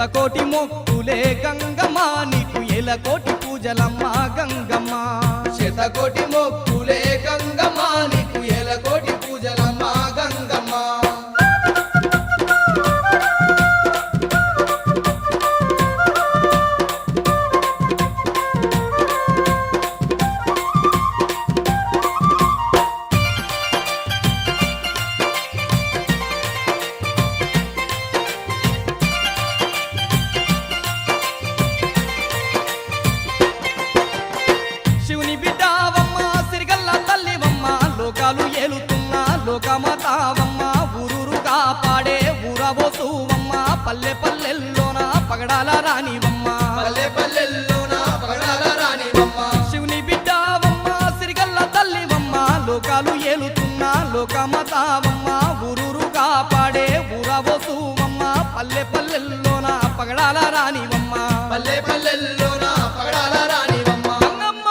శతకోటి మొక్కులే గంగమ్మ నీకు ఎలకోటి పూజలమ్మ గంగమ్మ శతకోటి మొక్కులే గంగమ్మ నీకు ఎలకోటి పూజలమ్మ గంగమ్మ శివుని బిడ్డావమ్మ సిరిగల్ల తల్లివమ్మ లోకాలు ఏలుతున్నా లోకమాతావమ్మ ఊరూరుగా పాడే ఊరబోసువమ్మ పల్లె పల్లెల్లోన పగడాల రానివమ్మ పల్లె పల్లెల్లోన పగడాల రానివమ్మ శివుని బిడ్డావమ్మ సిరిగల్ల తల్లివమ్మ లోకాలు ఏలుతున్నా లోకమాతావమ్మ ఊరూరుగా పాడే ఊరబోసువమ్మ పల్లె పల్లెల్లోన పగడాల రానివమ్మ పల్లె పల్లెల్లోన పగడాల రానివమ్మ గంగమ్మ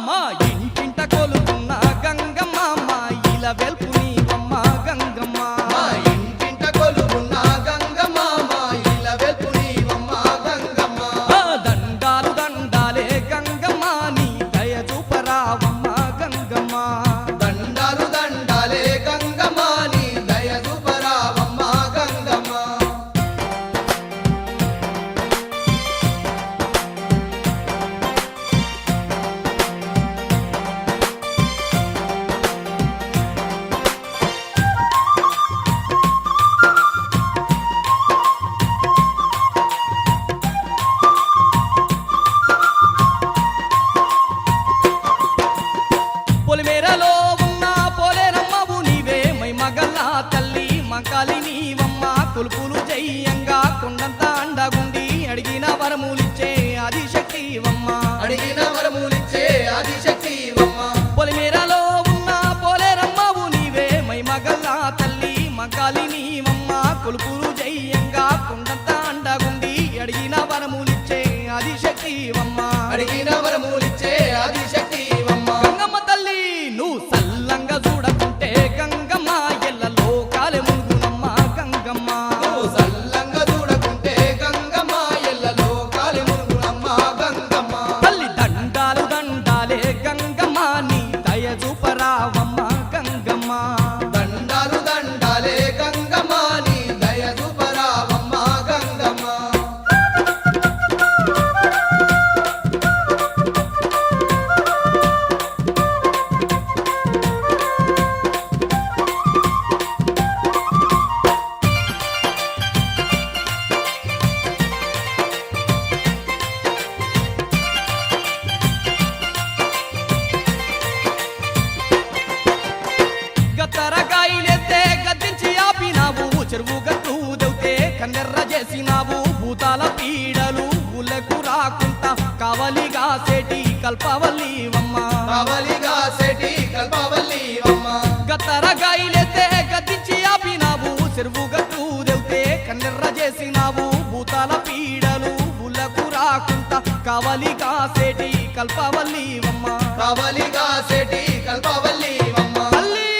మా ఇంటింట కొలుతున్న గంగమ్మ మా ఇల వెల్పు నీవమ్మ గంగమ్మ మా ఇంటింట కొలువున్న గంగమ్మ మా ఇళ్ళ వెల్పు నీవమ్మ గంగమ్మ ఆ దండాలు దండాలే గంగమ్మ నీ దయ చూపరావమ్మ గంగమ్మ దండాలు దండాలే గంగమ్మ నీ దయ చూపరావమ్మ గంగమ్మ పొలిమేరలో ఉన్న పోలేరమ్మవు నీవే మై మగల్ల తల్లి మంకాలి నీవమ్మ కొలుపులు జయ్యంగా కొండంత అండగుండి అడిగిన వరములిచ్చే ఆదిశక్తివమ్మ అడిగిన వరములిచ్చే ఆదిశక్తివమ్మ పొలిమేరలో ఉన్న పోలేరమ్మవు నీవే మై మగల్ల తల్లి మంకాలి నీవమ్మ కొలుపులు జయ్యంగా కొండంత అండగుండి అడిగిన వరములిచ్చే ఆదిశక్తివమ్మ అడిగిన వరములిచ్చే ఆదిశక్తివమ్మ గంగమ్మ తల్లి నువ్వు సల్లంగా చూడకుంటే గంగమ్మ ఎల్ల లోకాలే మునుగునమ్మ గంగమ్మ నువ్వు సల్లంగా చూడకుంటే గంగమ్మ ఎల్ల లోకాలి మునుగునమ్మ గంగమ్మ తల్లి దండాలు దండాలే గంగమ్మ నీ దయ చూపరావమ్మ గంగమ్మ దండాలు దండాలే గంగమ్మ నీ దయ చూపరావమ్మ గంగమ్మ గత్తరగాయలెత్తే గద్దించి ఆపినావు చెరువు గట్టు దెవ్తే కన్నెర్ర చేసినావు భూతాల పీడలు ఊళ్ళకు రాకుంటా కావలిగా సేటి కల్పవల్లివమ్మ కావలిగా సెటి కల్పవల్లివమ్మ గత్తరగాయలెత్తే గద్దించి ఆపినావు చెరువు గట్టు దెవ్తే కన్నెర్ర చేసినావు భూతాల పీడలు ఊళ్ళకు రాకుంటా కావలిగా సేటి కల్పవల్లివమ్మ కావలిగా సెటి కల్పవల్లివమ్మ తల్లి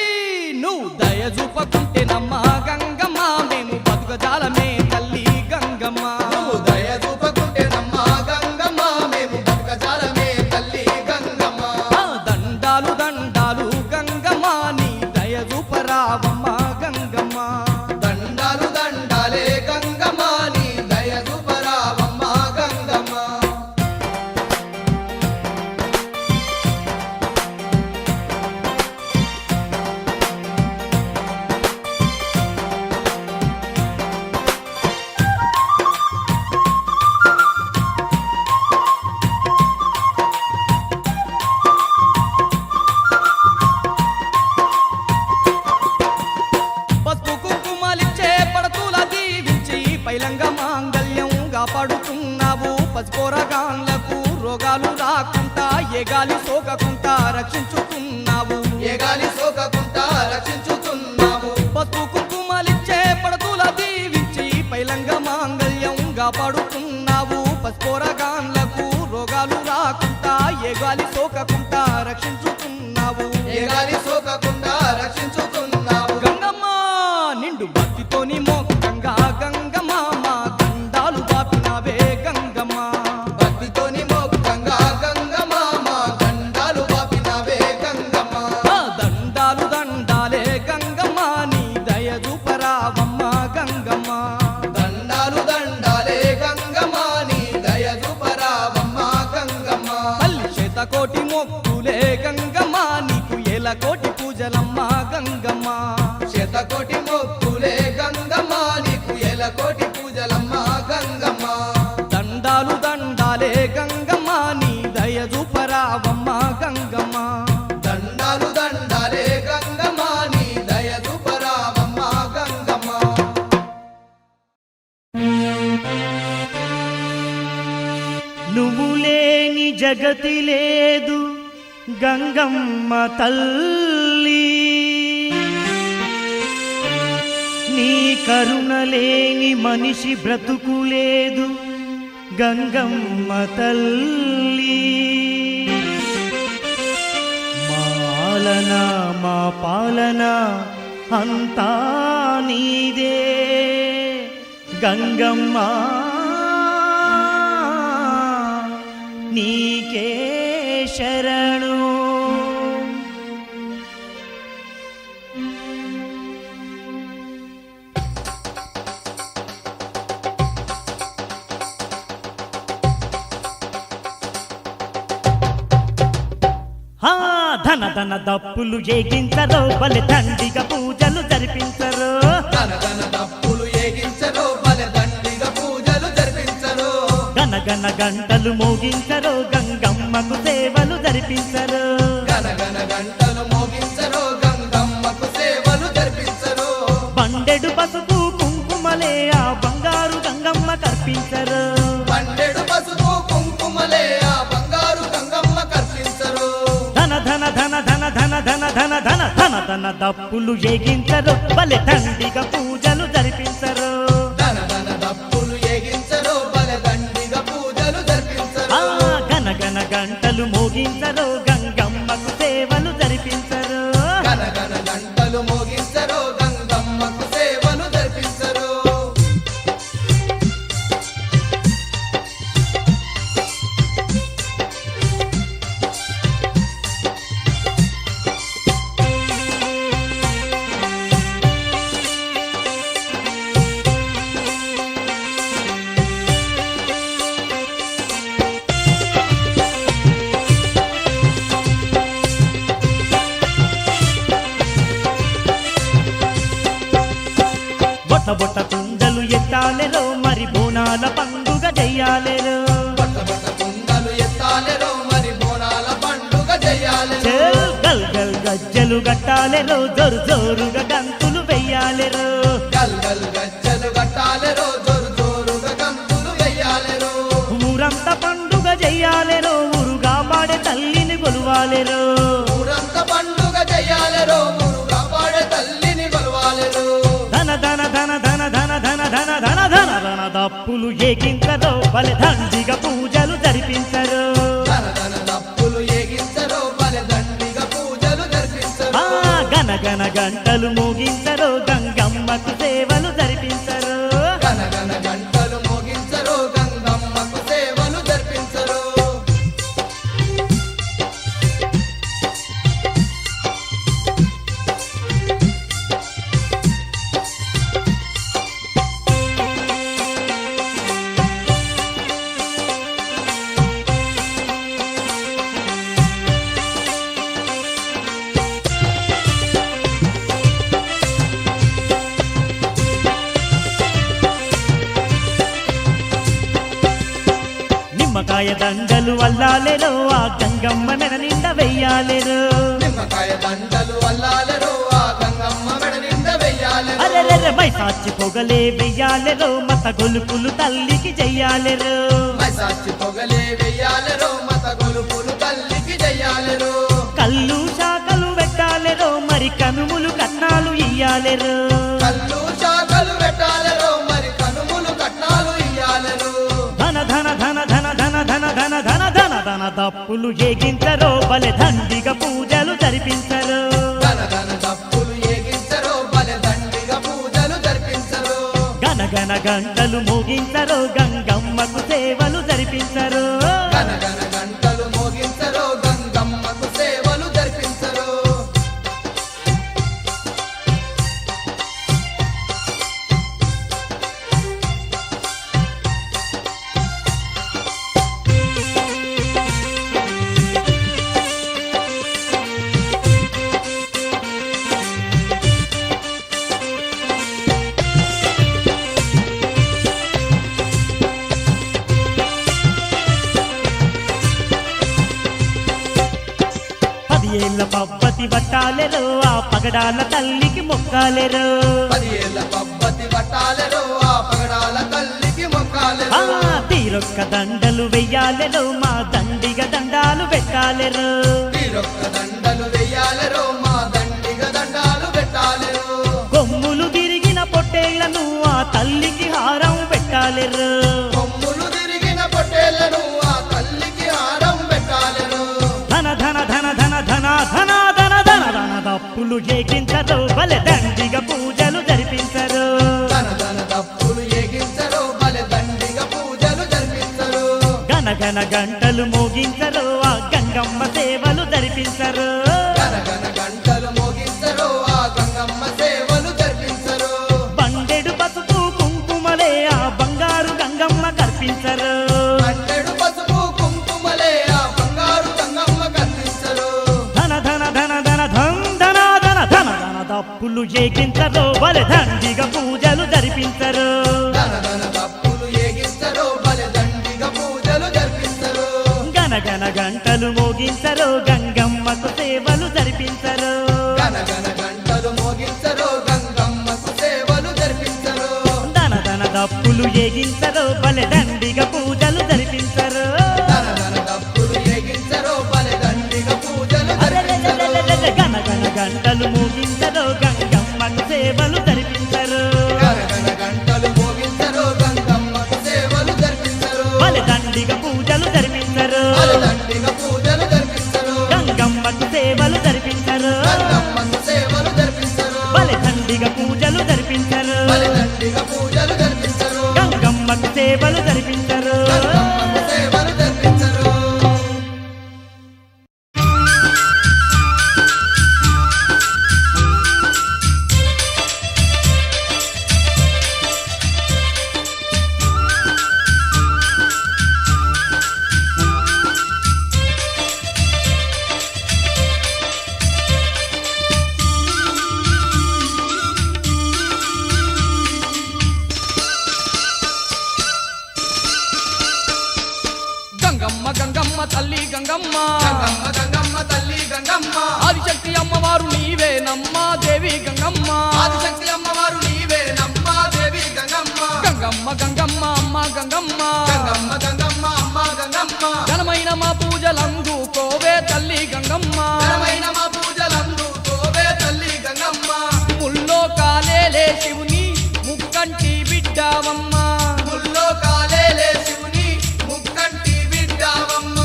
నువ్వు దయ చూపకుంటే నమ్మ గంగమ్మ మేము బతుకజాలమే తల్లి గంగమ్మ నువ్వు దయ చూపకుంటేనమ్మ గంగమ్మ మేము బతుకజాలమే తల్లి గంగమ్మ ఆ దండాలు దండాలు గంగమ్మ నీ దయ చూపరావమ్మ గంగమ్మ దండాలు దండాలే గంగమ్మ నీ దయ చూపరావమ్మ గంగమ్మ పసుపు కుంకుమలిచ్చే పడతుల దీవించి పైలంగ మాంగళ్యంగా పడుతున్నావు పసిపోరగాన్లకు రోగాలు రాకుండా ఏ గాలి సోకకుండా రక్షించుతున్నావు ఏ గాలి సోకకుండా రక్షించుతున్నావు పసుపు కుంకుమలిచ్చే పడతుల దీవించి పైలంగ మాంగళ్యంగా పడుతున్నావు పసిపోరగాన్లకు రోగాలు రాకుండా ఏ గాలి సోకకుండా రక్షించుతున్నావు ఏ గాలి సోకకుండా రక్షించుతున్నావు గంగమ్మ నిండు భక్తితోని మోకంగా గంగమ్మ మా దండాలు బాపి చూపరావమ్మ గంగమ్మ దండాలు దండాలే గంగమ్మ నీ దయ చూపరావమ్మ గంగమ్మ తల్లి శతకోటి మొక్కులే గంగమ్మ నీకు ఎలకోటి పూజలమ్మ గంగమ్మ శతకోటి మొక్కులే గంగమ్మ నీకు ఎలకోటి పూజలమ్మ గంగమ్మ దండాలు దండాలే గంగమ్మ నీ దయ చూపరావమ్మ గంగమ్మ దండాలు దండాలే గంగమ్మ నీ దయ చూపరావమ్మ గంగమ్మ నువ్వు లేని జగతి లేదు గంగమ్మ తల్లి నీ కరుణ లేని మనిషి బ్రతుకు లేదు గంగమ్మ తల్లి మాలన మా పాలన అంతా నీదే గంగమ్మ నీకే శరణు ధన ధన దప్పులు ఏగించరో బలి దండిగా పూజలు జరిపించరు ధన ధన దప్పులు ఏగించరో బలె దండిగా పూజలు జరిపించరు గనగన గంటలు మోగించరో గంగమ్మకు సేవలు జరిపించరు గనగన గంటలు మోగించరో గంగమ్మకు సేవలు జరిపించరు బండెడు పసుపు కుంకుమలే ఆ బంగారు గంగమ్మ కర్పించరు పండెడు పసుపు కుంకుమలే ఆ బంగారు గంగమ్మ కర్పించరు ధన ధన ధన ధన ధన ధన ధన ధన ధన ధన దప్పులు ఏగించరు బలి దండిగా పూజలు జరిపించరు ధన ధన దప్పులు ఏగించరో బలె దండిగా పూజలు జరిపించరు గనగన గంటలు మోగించరు గంగమ్మకు సేవలు జరిపించరు గనగన గంటలు మోగించరో గంగమ్మకు సేవలు జరిపించరు బొట్ట బొట్ట కుండలు ఎత్తాలెరో మరి బోనాల పండుగ చెయ్యాలెరో బట్ట బట్ట కుండలు ఎత్తాలెరో మరి బోనాల పండుగ చెయ్యాలెరో గల్ గల్ గజ్జలు గట్టాలెరో జోరు జోరుగా గంతులు వెయ్యాలెరో గల్ గల్ గజ్జలు గట్టాలెరో జోరు జోరుగా గంతులు వెయ్యాలెరో ఊరంతా పండుగ చెయ్యాలెరో ఊరుగా పాడే తల్లిని కొలువాలెరో ఊరంతా పండుగ చెయ్యాలెరో ఊరుగా పాడే తల్లిని కొలవాలెరో ధన ధన ధన ధన ధన ధన ధన ధన ధన ధన దప్పులు ఏగించరో బలి దండిగా పూజలు జరిపించరు ధన ధన దప్పులు ఏగించరో బలె దండిగా పూజలు జరిపించరు గన గన గంటలు మోగించరు గంగమ్మకు సేవలు జరిపించరు గనగన గంటలు మోగించరో గంగమ్మకు సేవలు జరిపించరు నిమ్మకాయ దండలు అల్లాలెరో ఆ గంగమ్మ మెడ నిండా వెయ్యాలెరో నిమ్మకాయ దండలు అల్లాలెరో ఆ గంగమ్మ మెడ నిండా వెయ్యాలెరో అరెరెరె మైసాచి పొగలే వెయ్యాలెరో మత గొలుపులు తల్లికి చెయ్యాలెరో మైసాచి పొగలే వెయ్యాలెరో మత గొలుపులు తల్లికి చెయ్యాలెరో కళ్ళు శాఖలు పెట్టాలెరో మరి కనుములు కట్నాలు ఇయ్యాలెరో కళ్ళు శాఖలు పెట్టాలెరో మరి కనుములు కట్నాలు ఇయ్యాలెరో ధన ధన ధన ధన ధన ధన ధన ధన ధన ధన దప్పులు ఏగించరో బలె దండిగా పూజలు జరిపించరు ధన ధన దప్పులు ఏగించరో బలె దండిగా పూజలు జరిపించరు గనగన గంటలు మోగించరు గంగమ్మకు సేవలు జరిపించరు గనగన గంటలు మోగించరో గంగమ్మకు సేవలు జరిపించరు పబ్బతి పట్టాలెరో ఆ పగడాల తల్లికి మొక్కాలెరో 10 ఏళ్ల పబ్బతి పట్టాలెరో ఆ పగడాల తల్లికి మొక్కాలెరో తీరొక్క దండలు వెయ్యాలెరో మా దండిగ దండాలు పెట్టాలెరో తీరొక్క దండలు వెయ్యాలెరో మా దండిగ దండాలు పెట్టాలెరో కొమ్ములు తిరిగిన పొట్టేళ్లను ఆ తల్లికి హారం పెట్టాలెరో కొమ్ములు తిరిగిన పొట్టేళ్లను ఆ తల్లికి హారం పెట్టాలెరో ధన ధన ధన ధన ధన ధన ధన ధన ధన దప్పులు ఏకించరు బలె దండిగ పూజలు జరిపించరు ధన ధన దప్పులు ఏగించరు బలె దండిగ పూజలు జరిపించరు గన గన గంటలు మోగించరు ఆ గంగమ్మ సేవలు జరిపించరు గనగన గంటలు మోగించరు ఆ గంగమ్మ సేవలు జరిపించరు బండెడు పసుపు కుంకుమలే ఆ బంగారు గంగమ్మ కర్పించరు పండెడు పసుపు కుంకుమలే ఆ బంగారు గంగమ్మ కనిపించరు ధన ధన ధన ధన ధన్ ధన ధన ధన ధన దప్పులు ఏకించరు బలె దండిగ పూజలు జరిపించరు ధన ధన దప్పులు ఏగించరు బలె దండిగ పూజలు జరిపించరు గన గన గంటలు మోగించరు గంగమ్మకు సేవలు జరిపించరు గనగన గంటలు మోగించరు గంగమ్మకు సేవలు జరిపించరు ధన ధన దప్పులు ఏగించరు బలె దండిగ పూజలు జరిపించరు ధన ధన దప్పులు ఏగించరు బలె దండిగ పూజలు జరిపించరు అరెరెరెరెరెరె గన గన గంటలు మోగించరు గంగమ్మకు సేవలు జరిపించరు గనగన గంటలు మోగించరు గంగమ్మకు సేవలు జరిపించరు బలె దండిగ పూజలు జరిపించరు బలె దండిగ పూజలు జరిపించరు గంగమ్మకు సేవలు జరిపించరు గంగమ్మకు సేవలు జరిపించరు బలె దండిగ పూజలు జరిపించరు బలె దండిగ పూజలు జరిపించరు గంగమ్మకు సేవలు జరిపించరు గంగమ్మకు సేవలు జరిపించరు గంగమ్మ గంగమ్మ తల్లి గంగమ్మ గంగమ్మ గంగమ్మ తల్లి గంగమ్మ ఆదిశక్తి అమ్మవారు నీవేనమ్మ దేవి గంగమ్మ ఆదిశక్తి అమ్మవారు నీవేనమ్మ దేవి గంగమ్మ గంగమ్మ గంగమ్మ అమ్మ గంగమ్మ గంగమ్మ గంగమ్మ అమ్మ గంగమ్మ ఘనమైన మా పూజలందుకోవే తల్లి గంగమ్మ ఘనమైన మా పూజలందు తోవే తల్లి గంగమ్మ ముల్లో కాలేలే శివుని ముక్కంటి బిడ్డావమ్మ ముల్లో కాలేలే శివుని ముక్కంటి విడ్డావమ్మ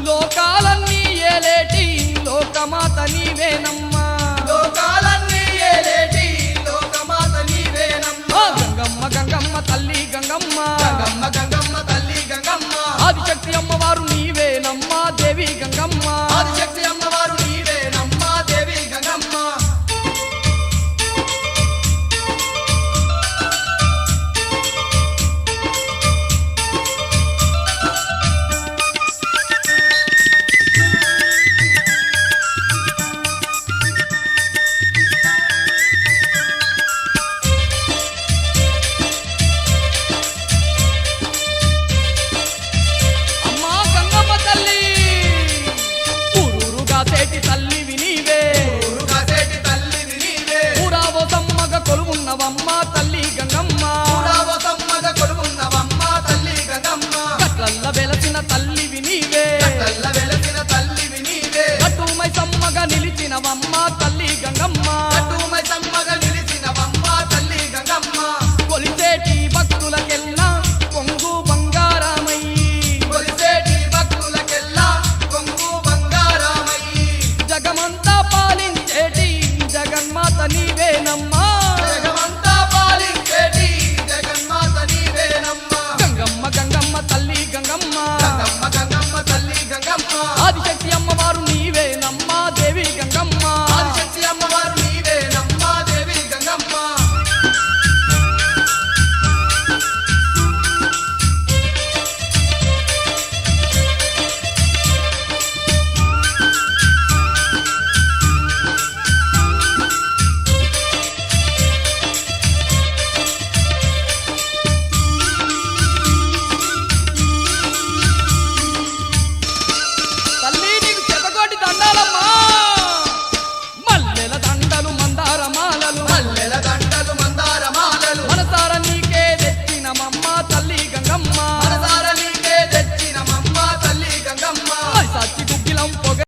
లోకాలన్నీ ఏలేటి లోకమాత నీవేనమ్మ లోకాలన్నీ ఏలేటి లోకమాత నీవేనమ్మ గంగమ్మ గంగమ్మ తల్లి గంగమ్మ గంగమ్మ గంగమ్మ